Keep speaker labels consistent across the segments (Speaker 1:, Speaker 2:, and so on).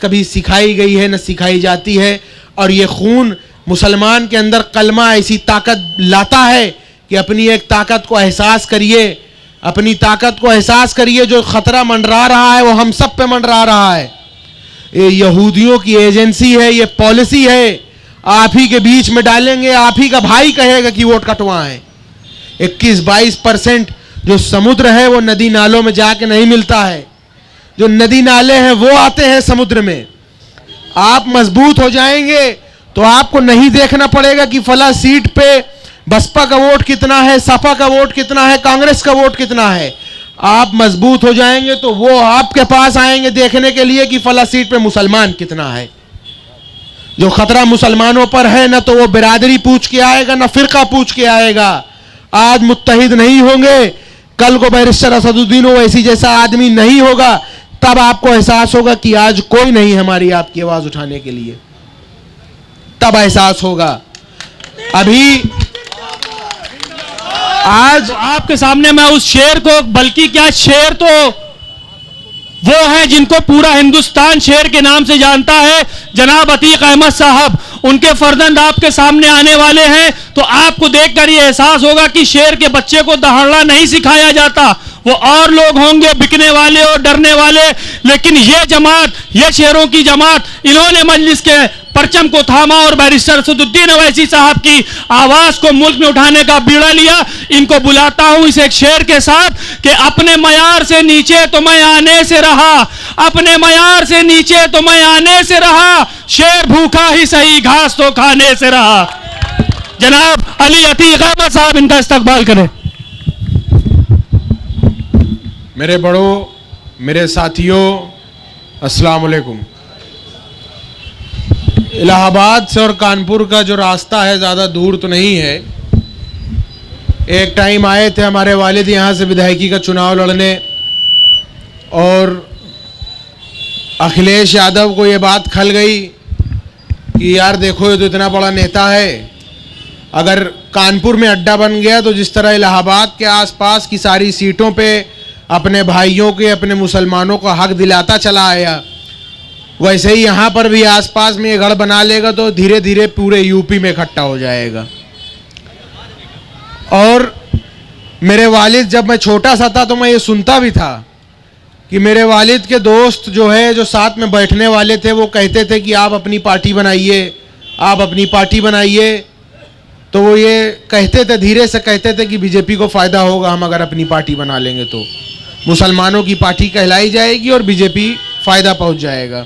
Speaker 1: कभी सिखाई गई है न सिखाई जाती है। और ये खून मुसलमान के अंदर कलमा ऐसी ताकत लाता है कि अपनी एक ताकत को एहसास करिए, अपनी ताकत को एहसास करिए। जो खतरा मंडरा रहा है वो हम सब पे मंडरा रहा है। ये यहूदियों की एजेंसी है, ये पॉलिसी है, आप ही के बीच में डालेंगे, आप ही का भाई कहेगा कि वोट कटवाएं। 21-22% जो समुद्र है वो नदी नालों में जाके नहीं मिलता है, जो नदी नाले हैं वो आते हैं समुद्र में। आप मजबूत हो जाएंगे तो आपको नहीं देखना पड़ेगा कि फला सीट पे बसपा का वोट कितना है, सपा का वोट कितना है, कांग्रेस का वोट कितना है। आप मजबूत हो जाएंगे तो वो आपके पास आएंगे देखने के लिए कि फला सीट पे मुसलमान कितना है। जो खतरा मुसलमानों पर है ना तो वो बिरादरी पूछ के आएगा ना फिरका पूछ के आएगा। आज मुत्तहिद नहीं होंगे, कल को बैरिस्टर असदुद्दीन ओवैसी जैसा आदमी नहीं होगा, तब आपको एहसास होगा कि आज कोई नहीं हमारी आपकी आवाज उठाने के लिए, तब एहसास होगा। अभी आज
Speaker 2: आपके सामने मैं उस शेर को, बल्कि क्या शेर तो वो है जिनको पूरा हिंदुस्तान शेर के नाम से जानता है, जनाब अतीक अहमद साहब, उनके फर्जंद आपके सामने आने वाले हैं। तो आपको देखकर ये एहसास होगा कि शेर के बच्चे को दहाड़ना नहीं सिखाया जाता, वो और लोग होंगे बिकने वाले और डरने वाले, लेकिन ये जमात, ये शेरों की जमात, इन्होंने मजलिस के परचम को थामा और बैरिस्टर असदुद्दीन ओवैसी साहब की आवाज को मुल्क में उठाने का बीड़ा लिया। इनको बुलाता हूं इस एक शेर के साथ कि अपने मयार से नीचे तो मैं आने से रहा, अपने मयार से नीचे तो मैं आने से रहा, शेर भूखा ही सही घास तो खाने से रहा। जनाब अली अतीक अहमद साहब इनका इस्तकबाल करें।
Speaker 1: मेरे बड़ों, मेरे साथियों, अस्सलाम वालेकुम। इलाहाबाद से और कानपुर का जो रास्ता है ज़्यादा दूर तो नहीं है। एक टाइम आए थे हमारे वालिद यहाँ से विधायकी का चुनाव लड़ने, और अखिलेश यादव को ये बात खल गई कि यार देखो ये तो इतना बड़ा नेता है, अगर कानपुर में अड्डा बन गया तो जिस तरह इलाहाबाद के आसपास की सारी सीटों पे अपने भाइयों के, अपने मुसलमानों का हक दिलाता चला आया, वैसे ही यहाँ पर भी आसपास में ये गढ़ बना लेगा तो धीरे धीरे पूरे यूपी में इकट्ठा हो जाएगा। और मेरे वालिद, जब मैं छोटा सा था तो मैं ये सुनता भी था कि मेरे वालिद के दोस्त जो है, जो साथ में बैठने वाले थे, वो कहते थे कि आप अपनी पार्टी बनाइए, आप अपनी पार्टी बनाइए। तो वो ये कहते थे, धीरे से कहते थे कि बीजेपी को फ़ायदा होगा हम अगर अपनी पार्टी बना लेंगे, तो मुसलमानों की पार्टी कहलाई जाएगी और बीजेपी फ़ायदा पहुंच जाएगा।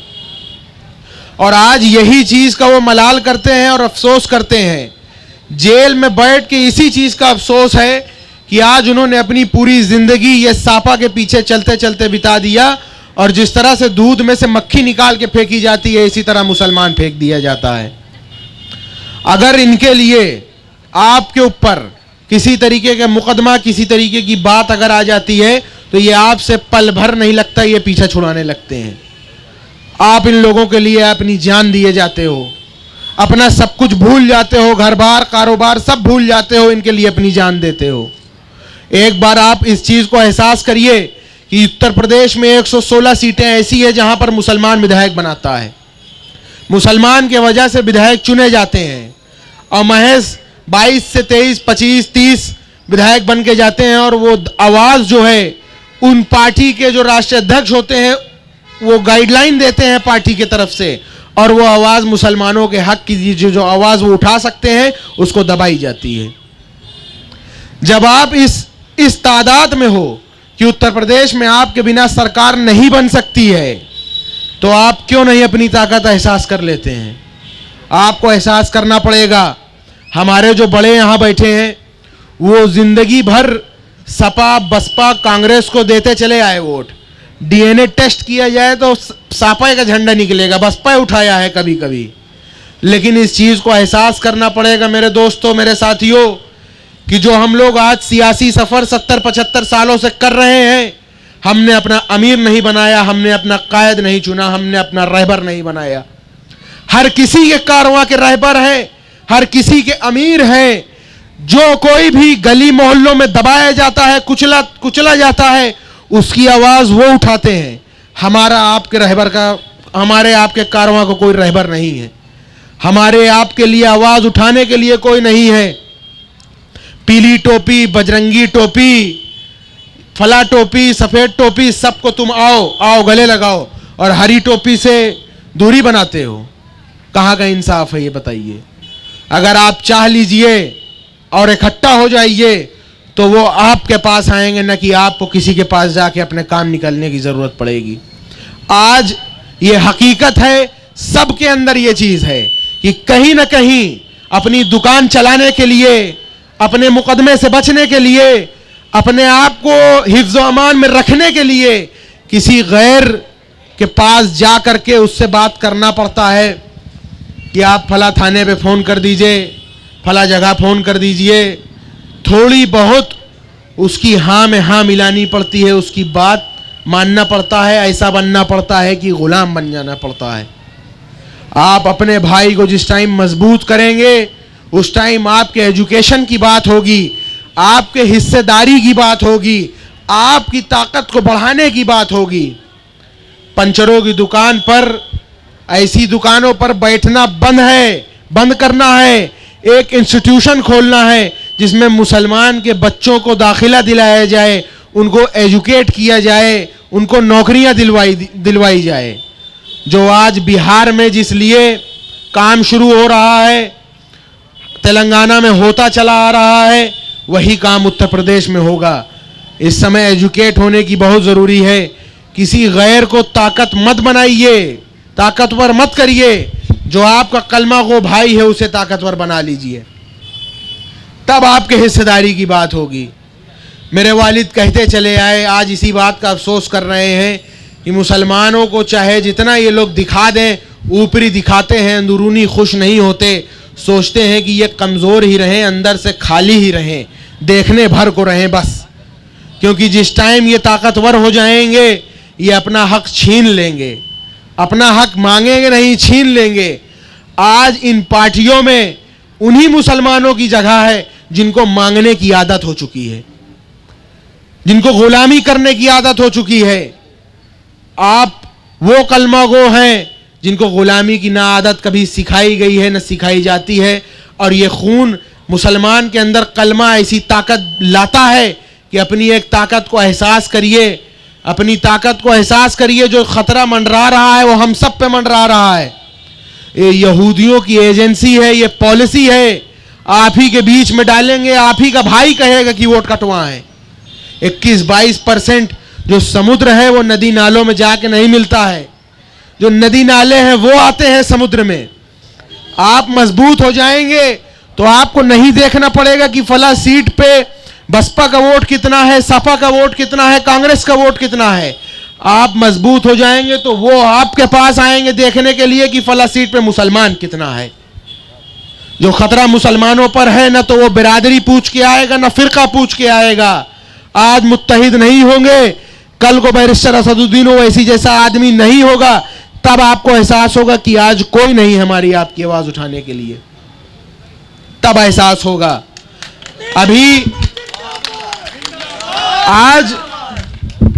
Speaker 1: और आज यही चीज़ का वो मलाल करते हैं और अफसोस करते हैं। जेल में बैठ के इसी चीज़ का अफसोस है कि आज उन्होंने अपनी पूरी ज़िंदगी ये सापा के पीछे चलते चलते बिता दिया, और जिस तरह से दूध में से मक्खी निकाल के फेंकी जाती है, इसी तरह मुसलमान फेंक दिया जाता है। अगर इनके लिए आपके ऊपर किसी तरीके का मुकदमा, किसी तरीके की बात अगर आ जाती है तो ये आपसे पल भर नहीं लगता, ये पीछा छुड़ाने लगते हैं। आप इन लोगों के लिए अपनी जान दिए जाते हो, अपना सब कुछ भूल जाते हो, घर बार कारोबार सब भूल जाते हो, इनके लिए अपनी जान देते हो। एक बार आप इस चीज़ को एहसास करिए कि उत्तर प्रदेश में 116 सीटें ऐसी है जहां पर मुसलमान विधायक बनाता है, मुसलमान के वजह से विधायक चुने जाते हैं, और महज 22 से 23, 25, 30 विधायक बन के जाते हैं। और वो आवाज़ जो है उन पार्टी के जो राष्ट्रीय अध्यक्ष होते हैं वो गाइडलाइन देते हैं पार्टी की तरफ से, और वो आवाज़ मुसलमानों के हक की जो आवाज़ वो उठा सकते हैं उसको दबाई जाती है। जब आप इस तादाद में हो कि उत्तर प्रदेश में आपके बिना सरकार नहीं बन सकती है, तो आप क्यों नहीं अपनी ताकत एहसास कर लेते हैं? आपको एहसास करना पड़ेगा। हमारे जो बड़े यहाँ बैठे हैं वो जिंदगी भर सपा, बसपा, कांग्रेस को देते चले आए वोट। डीएनए टेस्ट किया जाए तो सापा का झंडा निकलेगा, बसपा उठाया है कभी कभी। लेकिन इस चीज़ को एहसास करना पड़ेगा मेरे दोस्तों, मेरे साथियों, कि जो हम लोग आज सियासी सफ़र 70-75 सालों से कर रहे हैं, हमने अपना अमीर नहीं बनाया, हमने अपना कायद नहीं चुना, हमने अपना रहबर नहीं बनाया। हर किसी के कारवां के रहबर हैं, हर किसी के अमीर हैं। जो कोई भी गली मोहल्लों में दबाया जाता है, कुचला जाता है, उसकी आवाज़ वो उठाते हैं। हमारा आपके रहबर का हमारे आपके कारवां को कोई रहबर नहीं है, हमारे आपके लिए आवाज उठाने के लिए कोई नहीं है। पीली टोपी, बजरंगी टोपी, फला टोपी, सफेद टोपी, सबको तुम आओ आओ गले लगाओ, और हरी टोपी से दूरी बनाते हो। कहाँ का इंसाफ है ये बताइए? अगर आप चाह लीजिए और इकट्ठा हो जाइए तो वो आपके पास आएंगे, न कि आपको किसी के पास जाके अपने काम निकलने की जरूरत पड़ेगी। आज ये हकीकत है, सबके अंदर ये चीज है कि कहीं ना कहीं अपनी दुकान चलाने के लिए, अपने मुकदमे से बचने के लिए, अपने आप को हिफ्ज़ अमान में रखने के लिए किसी गैर के पास जा करके उससे बात करना पड़ता है कि आप फला थाने पे फोन कर दीजिए, फला जगह फोन कर दीजिए। थोड़ी बहुत उसकी हाँ में हाँ मिलानी पड़ती है, उसकी बात मानना पड़ता है, ऐसा बनना पड़ता है कि गुलाम बन जाना पड़ता है। आप अपने भाई को जिस टाइम मजबूत करेंगे उस टाइम आपके एजुकेशन की बात होगी, आपके हिस्सेदारी की बात होगी, आपकी ताकत को बढ़ाने की बात होगी। पंचरों की दुकान पर, ऐसी दुकानों पर बैठना बंद है, बंद करना है। एक इंस्टीट्यूशन खोलना है जिसमें मुसलमान के बच्चों को दाखिला दिलाया जाए, उनको एजुकेट किया जाए, उनको नौकरियां दिलवाई जाए। जो आज बिहार में जिस लिए काम शुरू हो रहा है, तेलंगाना में होता चला आ रहा है, वही काम उत्तर प्रदेश में होगा। इस समय एजुकेट होने की बहुत जरूरी है। किसी गैर को ताकत मत बनाइए, ताकतवर मत करिए। जो आपका कलमा गो भाई है उसे ताकतवर बना लीजिए, तब आपके हिस्सेदारी की बात होगी। मेरे वालिद कहते चले आए, आज इसी बात का अफसोस कर रहे हैं कि मुसलमानों को चाहे जितना ये लोग दिखा दें, ऊपरी दिखाते हैं, अंदरूनी खुश नहीं होते। सोचते हैं कि ये कमज़ोर ही रहें, अंदर से खाली ही रहें, देखने भर को रहें बस। क्योंकि जिस टाइम ये ताकतवर हो जाएंगे ये अपना हक छीन लेंगे, अपना हक मांगेंगे नहीं, छीन लेंगे। आज इन पार्टियों में उन्हीं मुसलमानों की जगह है जिनको मांगने की आदत हो चुकी है, जिनको गुलामी करने की आदत हो चुकी है। आप वो कलमा गो हैं जिनको गुलामी की ना आदत कभी सिखाई गई है, ना सिखाई जाती है। और ये खून मुसलमान के अंदर कलमा ऐसी ताकत लाता है कि अपनी एक ताकत को एहसास करिए, अपनी ताकत को एहसास करिए। जो खतरा मंडरा रहा है वो हम सब पे मंडरा रहा है। ये यहूदियों की एजेंसी है, ये पॉलिसी है, आप ही के बीच में डालेंगे, आप ही का भाई कहेगा कि वोट कटवाएं। 21-22% जो समुद्र है वो नदी नालों में जाके नहीं मिलता है, जो नदी नाले हैं वो आते हैं समुद्र में। आप मजबूत हो जाएंगे तो आपको नहीं देखना पड़ेगा कि फला सीट पे बसपा का वोट कितना है, सपा का वोट कितना है, कांग्रेस का वोट कितना है। आप मजबूत हो जाएंगे तो वो आपके पास आएंगे देखने के लिए कि फला सीट पे मुसलमान कितना है। जो खतरा मुसलमानों पर है, ना तो वो बिरादरी पूछ के आएगा, ना फिरका पूछ के आएगा। आज मुत्तहिद नहीं होंगे, कल को बैरिस्टर असदुद्दीन ओवैसी जैसा आदमी नहीं होगा, तब आपको एहसास होगा कि आज कोई नहीं है हमारी आपकी आवाज उठाने के लिए, तब एहसास होगा। अभी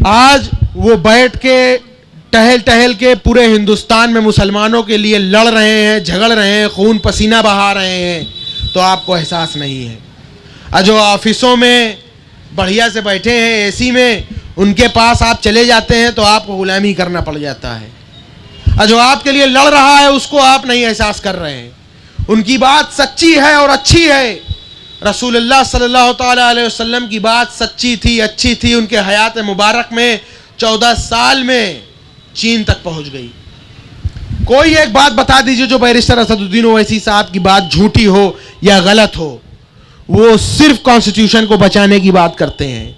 Speaker 1: आज वो बैठ के टहल टहल के पूरे हिंदुस्तान में मुसलमानों के लिए लड़ रहे हैं, झगड़ रहे हैं, खून पसीना बहा रहे हैं, तो आपको एहसास नहीं है। और जो ऑफिसों में बढ़िया से बैठे हैं एसी में, उनके पास आप चले जाते हैं तो आपको गुलामी करना पड़ जाता है। और जो आपके लिए लड़ रहा है उसको आप नहीं एहसास कर रहे हैं। उनकी बात सच्ची है और अच्छी है। रसूलुल्लाह सल्लल्लाहु ताला अलैहि वसल्लम की बात सच्ची थी, अच्छी थी। उनके हयात मुबारक में 14 साल में चीन तक पहुंच गई। कोई एक बात बता दीजिए जो बैरिस्टर असदुद्दीन ओवैसी साहब की बात झूठी हो या गलत हो। वो सिर्फ कॉन्स्टिट्यूशन को बचाने की बात करते हैं,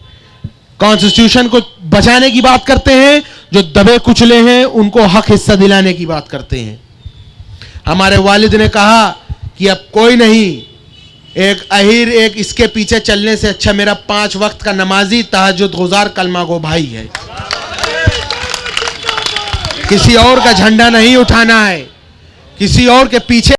Speaker 1: कॉन्स्टिट्यूशन को बचाने की बात करते हैं। जो दबे कुचले हैं उनको हक हिस्सा दिलाने की बात करते हैं। हमारे वालिद ने कहा कि अब कोई नहीं, एक अहीर एक इसके पीछे चलने से अच्छा मेरा 5 वक्त का नमाजी तहज्जुद गुजार कलमा गो भाई है। किसी और का झंडा नहीं उठाना है, किसी और के पीछे